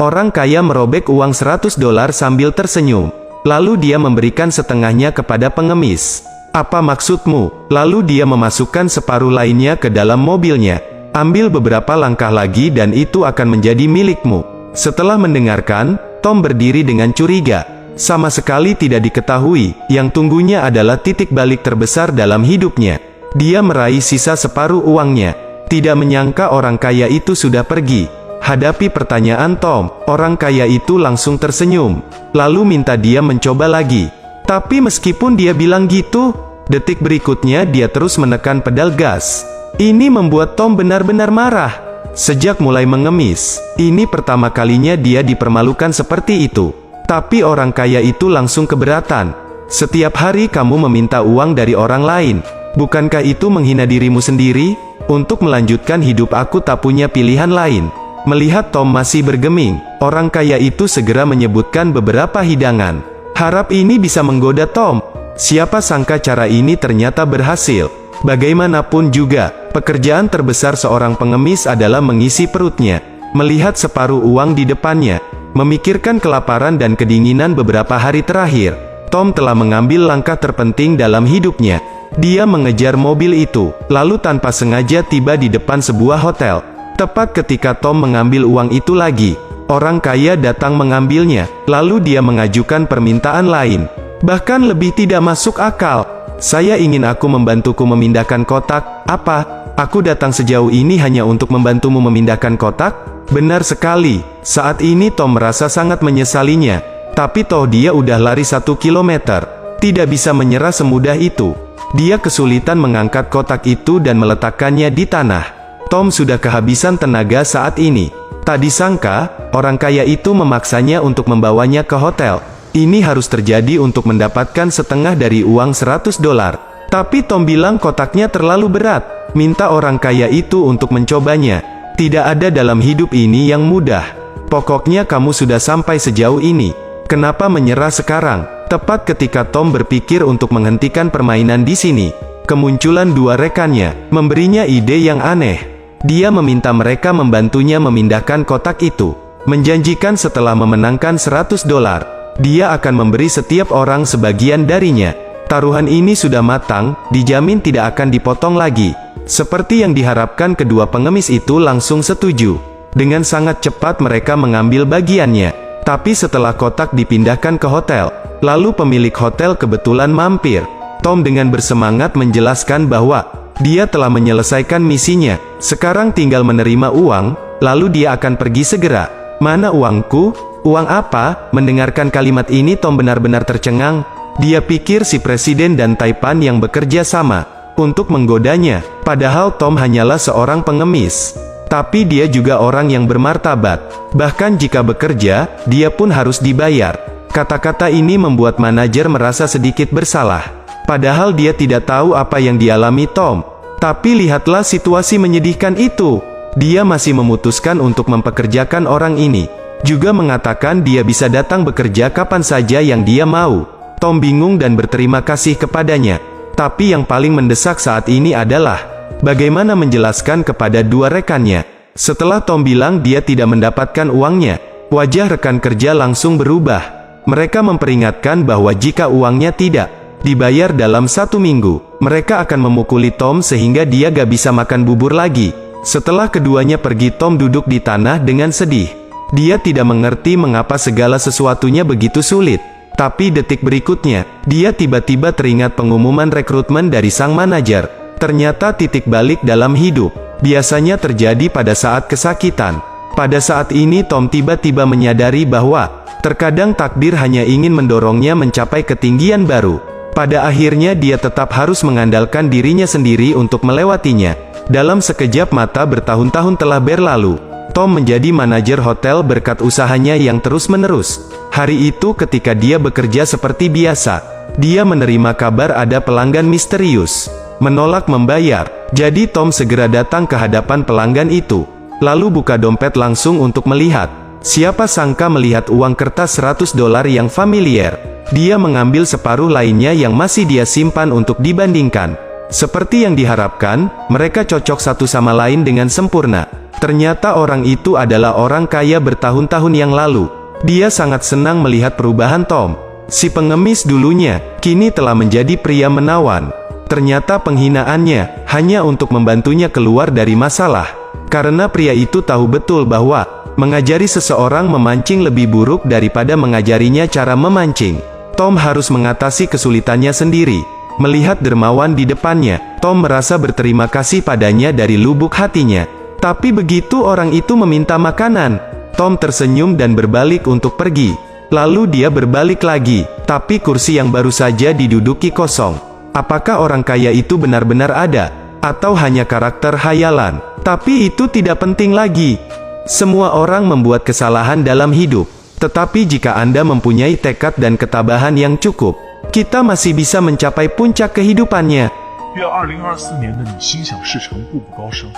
Orang kaya merobek uang $100 sambil tersenyum. Lalu dia memberikan setengahnya kepada pengemis. "Apa maksudmu?" Lalu dia memasukkan separuh lainnya ke dalam mobilnya. "Ambil beberapa langkah lagi dan itu akan menjadi milikmu." Setelah mendengarkan, Tom berdiri dengan curiga. Sama sekali tidak diketahui, yang tunggunya adalah titik balik terbesar dalam hidupnya. Dia meraih sisa separuh uangnya. Tidak menyangka orang kaya itu sudah pergi. Hadapi pertanyaan Tom, orang kaya itu langsung tersenyum, lalu minta dia mencoba lagi. Tapi meskipun dia bilang gitu, detik berikutnya dia terus menekan pedal gas. Ini membuat Tom benar-benar marah. Sejak mulai mengemis, ini pertama kalinya dia dipermalukan seperti itu. Tapi orang kaya itu langsung keberatan. "Setiap hari kamu meminta uang dari orang lain. Bukankah itu menghina dirimu sendiri? Untuk melanjutkan hidup aku tak punya pilihan lain." Melihat Tom masih bergeming, orang kaya itu segera menyebutkan beberapa hidangan. Harap ini bisa menggoda Tom. Siapa sangka cara ini ternyata berhasil. Bagaimanapun juga, pekerjaan terbesar seorang pengemis adalah mengisi perutnya. Melihat separuh uang di depannya, memikirkan kelaparan dan kedinginan beberapa hari terakhir, Tom telah mengambil langkah terpenting dalam hidupnya. Dia mengejar mobil itu, lalu tanpa sengaja tiba di depan sebuah hotel. Tepat ketika Tom mengambil uang itu lagi, orang kaya datang mengambilnya, lalu dia mengajukan permintaan lain. Bahkan lebih tidak masuk akal. "Saya ingin aku membantuku memindahkan kotak." "Apa? Aku datang sejauh ini hanya untuk membantumu memindahkan kotak?" Benar sekali, saat ini Tom merasa sangat menyesalinya. Tapi toh dia udah lari 1 kilometer. Tidak bisa menyerah semudah itu. Dia kesulitan mengangkat kotak itu dan meletakkannya di tanah. Tom sudah kehabisan tenaga saat ini. Tak disangka, orang kaya itu memaksanya untuk membawanya ke hotel. Ini harus terjadi untuk mendapatkan setengah dari uang $100. Tapi Tom bilang kotaknya terlalu berat. Minta orang kaya itu untuk mencobanya. Tidak ada dalam hidup ini yang mudah. Pokoknya kamu sudah sampai sejauh ini. Kenapa menyerah sekarang? Tepat ketika Tom berpikir untuk menghentikan permainan di sini, kemunculan dua rekannya, memberinya ide yang aneh. Dia meminta mereka membantunya memindahkan kotak itu. Menjanjikan setelah memenangkan $100, dia akan memberi setiap orang sebagian darinya. Taruhan ini sudah matang, dijamin tidak akan dipotong lagi. Seperti yang diharapkan, kedua pengemis itu langsung setuju. Dengan sangat cepat mereka mengambil bagiannya. Tapi setelah kotak dipindahkan ke hotel, lalu pemilik hotel kebetulan mampir. Tom dengan bersemangat menjelaskan bahwa dia telah menyelesaikan misinya. Sekarang tinggal menerima uang, lalu dia akan pergi segera. "Mana uangku? Uang apa?" Mendengarkan kalimat ini Tom benar-benar tercengang. Dia pikir si presiden dan Taipan yang bekerja sama untuk menggodanya. Padahal Tom hanyalah seorang pengemis. Tapi dia juga orang yang bermartabat. Bahkan jika bekerja, dia pun harus dibayar. Kata-kata ini membuat manajer merasa sedikit bersalah. Padahal dia tidak tahu apa yang dialami Tom. Tapi lihatlah situasi menyedihkan itu. Dia masih memutuskan untuk mempekerjakan orang ini. Juga mengatakan dia bisa datang bekerja kapan saja yang dia mau. Tom bingung dan berterima kasih kepadanya. Tapi yang paling mendesak saat ini adalah bagaimana menjelaskan kepada dua rekannya. Setelah Tom bilang dia tidak mendapatkan uangnya, wajah rekan kerja langsung berubah. Mereka memperingatkan bahwa jika uangnya tidak dibayar dalam 1 minggu, mereka akan memukuli Tom sehingga dia gak bisa makan bubur lagi. Setelah keduanya pergi, Tom duduk di tanah dengan sedih. Dia tidak mengerti mengapa segala sesuatunya begitu sulit. Tapi detik berikutnya, dia tiba-tiba teringat pengumuman rekrutmen dari sang manajer. Ternyata titik balik dalam hidup biasanya terjadi pada saat kesakitan. Pada saat ini Tom tiba-tiba menyadari bahwa terkadang takdir hanya ingin mendorongnya mencapai ketinggian baru. Pada akhirnya dia tetap harus mengandalkan dirinya sendiri untuk melewatinya. Dalam sekejap mata bertahun-tahun telah berlalu. Tom menjadi manajer hotel berkat usahanya yang terus-menerus. Hari itu ketika dia bekerja seperti biasa, dia menerima kabar ada pelanggan misterius menolak membayar. Jadi Tom segera datang ke hadapan pelanggan itu, lalu buka dompet langsung untuk melihat. Siapa sangka melihat uang kertas $100 yang familiar, dia mengambil separuh lainnya yang masih dia simpan untuk dibandingkan. Seperti yang diharapkan, mereka cocok satu sama lain dengan sempurna. Ternyata orang itu adalah orang kaya bertahun-tahun yang lalu. Dia sangat senang melihat perubahan Tom. Si pengemis dulunya, kini telah menjadi pria menawan. Ternyata penghinaannya, hanya untuk membantunya keluar dari masalah. Karena pria itu tahu betul bahwa, mengajari seseorang memancing lebih buruk daripada mengajarinya cara memancing. Tom harus mengatasi kesulitannya sendiri. Melihat dermawan di depannya, Tom merasa berterima kasih padanya dari lubuk hatinya. Tapi begitu orang itu meminta makanan, Tom tersenyum dan berbalik untuk pergi. Lalu dia berbalik lagi, tapi kursi yang baru saja diduduki kosong. Apakah orang kaya itu benar-benar ada? Atau hanya karakter hayalan? Tapi itu tidak penting lagi. Semua orang membuat kesalahan dalam hidup. Tetapi jika Anda mempunyai tekad dan ketabahan yang cukup, kita masih bisa mencapai puncak kehidupannya. 愿2024年的你心想事成，步步高升。